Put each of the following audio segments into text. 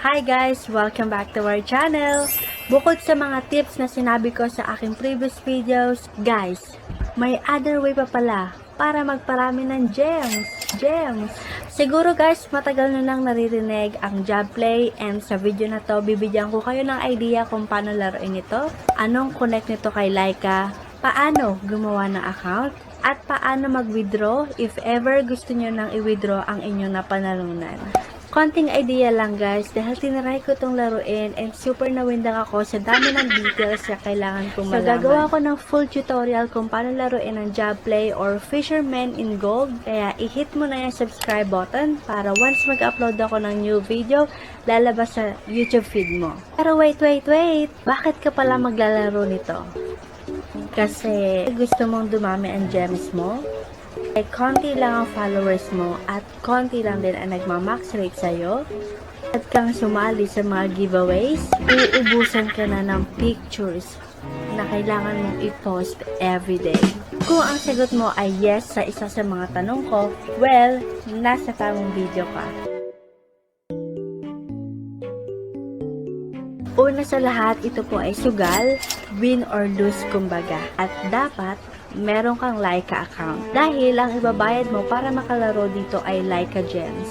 Hi guys! Welcome back to our channel! Bukod sa mga tips na sinabi ko sa aking previous videos, guys, may other way pa pala para magparami ng gems! Siguro guys, matagal nyo nang naririnig ang Jabplay, and sa video na to, bibigyan ko kayo ng idea kung paano laruin ito, anong connect nito kay Lyka, paano gumawa ng account, at paano mag-withdraw if ever gusto nyo nang i-withdraw ang inyong napanalunan. Konting idea lang guys, dahil tinaray ko itong laruin and super nawindang ako sa dami ng details na kailangan kong malaman. So gagawa ko ng full tutorial kung paano laruin ang Jabplay or Fisherman in Gold. Kaya i-hit mo na yung subscribe button para once mag-upload ako ng new video, lalabas sa YouTube feed mo. Pero wait! Bakit ka pala maglalaro nito? Kasi gusto mong dumami ang gems mo? Ay konti lang ang followers mo at konti lang din ang nagmamax rate sa'yo, at kang sumali sa mga giveaways, uubusan ka na ng pictures na kailangan mong i-post everyday. Kung ang sagot mo ay yes sa isa sa mga tanong ko, well, nasa tamang video ka. Una sa lahat, ito po ay sugal, win or lose kumbaga, at dapat meron kang Lyka account. Dahil ang ibabayad mo para makalaro dito ay Lyka gems.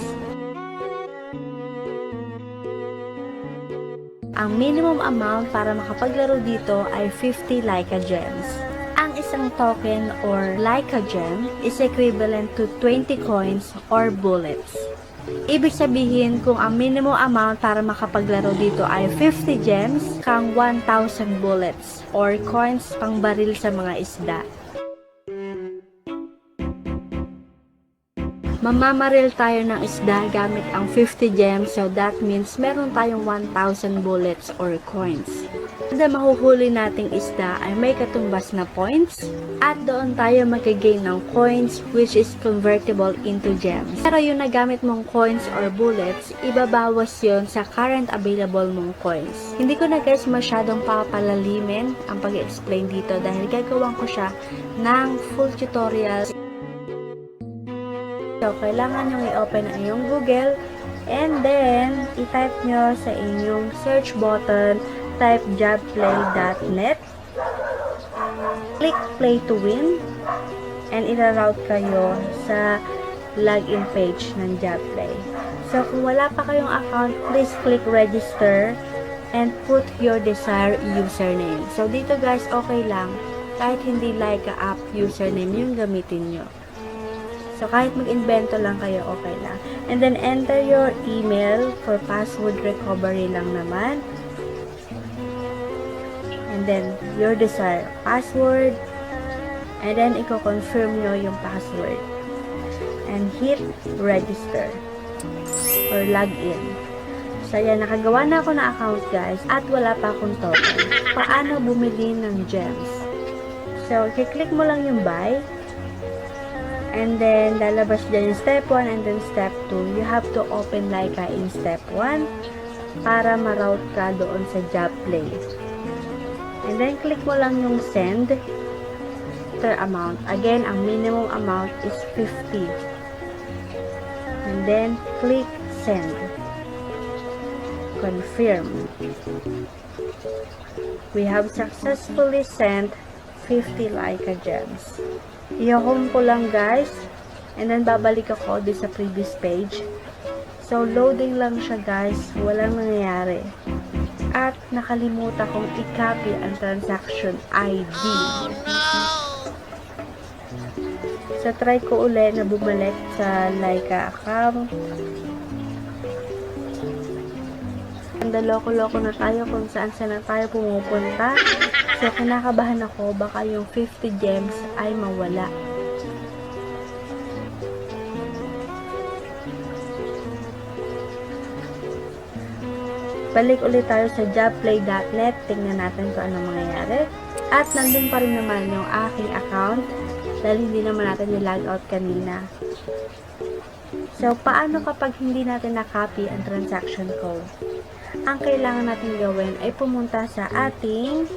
Ang minimum amount para makapaglaro dito ay 50 Lyka gems. Ang isang token or Lyka gem is equivalent to 20 coins or bullets. Ibig sabihin, kung ang minimum amount para makapaglaro dito ay 50 gems, kang 1,000 bullets or coins pang baril sa mga isda. Mamamaril tayo ng isda gamit ang 50 gems, so that means meron tayong 1,000 bullets or coins. Kada mahuhuli nating isda ay may katumbas na points, at doon tayo mag-gain ng coins which is convertible into gems. Pero yung nagamit mong coins or bullets, ibabawas yon sa current available mong coins. Hindi ko na guys masyadong papalalimin ang pag-explain dito dahil gagawin ko siya ng full tutorial. So, kailangan nyo i-open ang iyong Google, and then, i-type nyo sa inyong search button, type jabplay.net, click play to win, and ira-route kayo sa login page ng Jabplay. So, kung wala pa kayong account, please click register and put your desired username. So, dito guys, okay lang, kahit hindi Lyka app username yung gamitin nyo. So, kahit mag-invento lang kayo, okay lang. And then, enter your email for password recovery lang naman. And then, your desired password. And then, i-confirm nyo yung password. And hit register or login. So, yan. Nakagawa na ako ng account, guys. At wala pa akong token. Paano bumili ng gems? So, i-click mo lang yung buy. And then, lalabas dyan yung step 1 and then step 2. You have to open Lyka in step 1 para ma-route ka doon sa Jabplay. And then, click mo lang yung send per amount. Again, ang minimum amount is 50. And then, click send. Confirm. We have successfully sent 50 Lyka gems. I-home ko lang guys, and then babalik ako din sa previous page. So loading lang siya guys, walang nangyayari. At nakalimutan kong i-copy ang transaction ID. So try ko ulit na bumalik sa Lyka account. Loko-loko na tayo kung saan na tayo pumupunta. So, kinakabahan ako, baka yung 50 gems ay mawala. Balik ulit tayo sa jabplay.net. Tingnan natin kung anong mangyayari. At nandun pa rin naman yung aking account dahil hindi naman natin nilog out kanina. So, paano kapag hindi natin na-copy ang transaction code? Ang kailangan natin gawin ay pumunta sa ating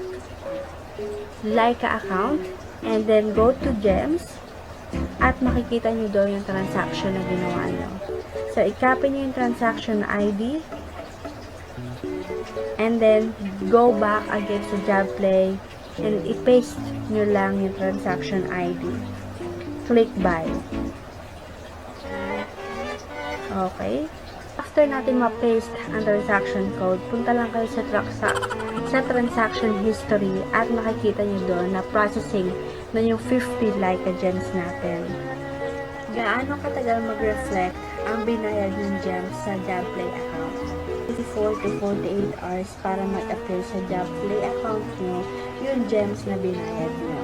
Lyka account and then go to gems at makikita nyo doon yung transaction na ginawa nyo. So, i-copy nyo yung transaction ID And then, go back again sa Jabplay and i-paste nyo lang yung transaction ID. Click buy. Okay. After natin ma-paste ang transaction code, punta lang kayo sa transaction history at makikita nyo doon na processing na yung 50 Lyka gems natin. Gaano katagal mag-reflect ang binayad ng gems sa Jabplay account? 24 to 48 hours para mag-appear sa Jabplay account nyo yung gems na binayad nyo.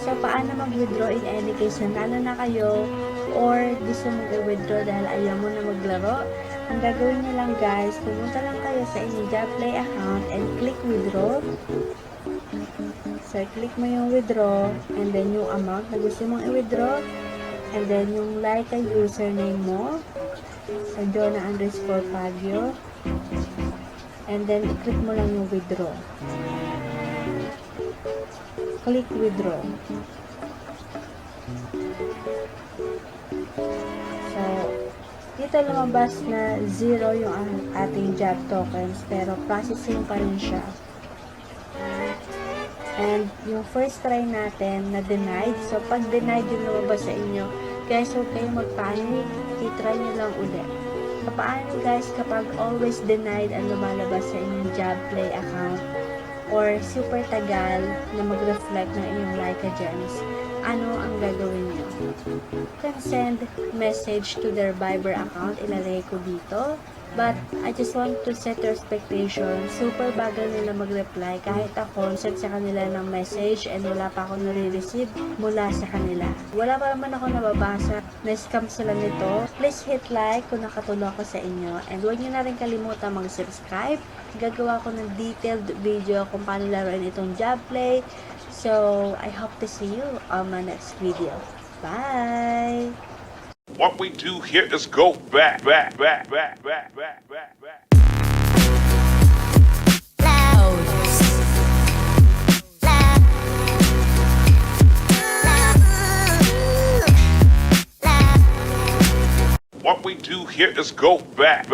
So, paano mag-withdraw in any case na na kayo or gusto mag-withdraw dahil ayaw mo na maglaro? Ang gagawin nyo lang guys, pumunta lang kayo sa inyong Jabplay account and click withdraw. So, click mo yung withdraw and then yung amount na gusto mong i-withdraw and then yung Lyka username mo sa jonna_pagyo and then i-click mo lang yung withdraw. Click withdraw. So, dito lumabas na 0 yung ating Jab tokens pero processing pa rin siya. And yung first try natin na denied. So, pag denied yung lumabas sa inyo, guys, huwag kayong mag-panic. I-try nyo lang ulit. So, paano guys kapag always denied ang lumalabas sa inyong Jabplay account or super tagal na mag-reflect ng inyong Lyka gems? Ano ang gagawin nyo? You can send message to their Viber account. Ilalagay ko dito. But, I just want to set your expectations. Super bagal nila mag-reply. Kahit ako, set sa kanila ng message and wala pa ako nare-receive mula sa kanila. Wala pa naman ako nababasa. Na-scam sila nito. Please hit like kung nakatulong ako sa inyo. And huwag nyo na rin kalimutan mag-subscribe. Gagawa ko ng detailed video kung paano laruin itong Jabplay. So, I hope to see you on my next video. Bye! What we do here is go back. What we do here is go back.